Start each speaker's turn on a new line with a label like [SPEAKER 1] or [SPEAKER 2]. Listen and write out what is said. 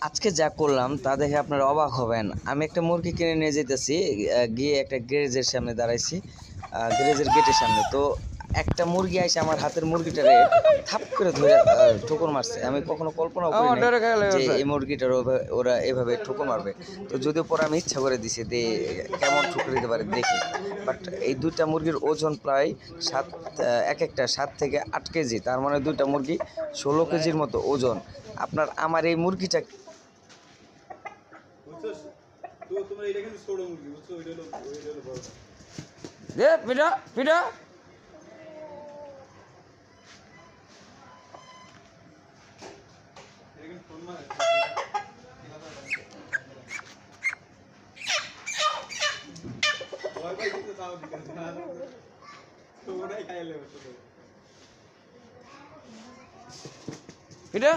[SPEAKER 1] আজকে যা করলাম তা দেখে আপনারা অবাক হবেন। আমি একটা মুরগি কিনে নিয়ে যেতেছি, গিয়ে একটা গ্যারেজের সামনে দাঁড়াইছি, গ্যারেজের গেটের সামনে। তো একটা মুরগি এসে আমার হাতের মুরগিটারে থাপ করে ধরে ঠোকর মারছে। আমি কখনো কল্পনাও করি নাই যে এই মুরগিটার ওরা এভাবে ঠোকর মারবে। তো যদিও পরে আমি ইচ্ছা করে দিছি যে কেমন ঠোকর দিতে পারে দেখি। বাট এই দুইটা মুরগির ওজন প্রায় এক একটা 7 থেকে 8 কেজি, তার মানে দুইটা মুরগি 16 কেজির মতো ওজন। আমার এই মুরগিটা পিঠা পিঠা পিঠা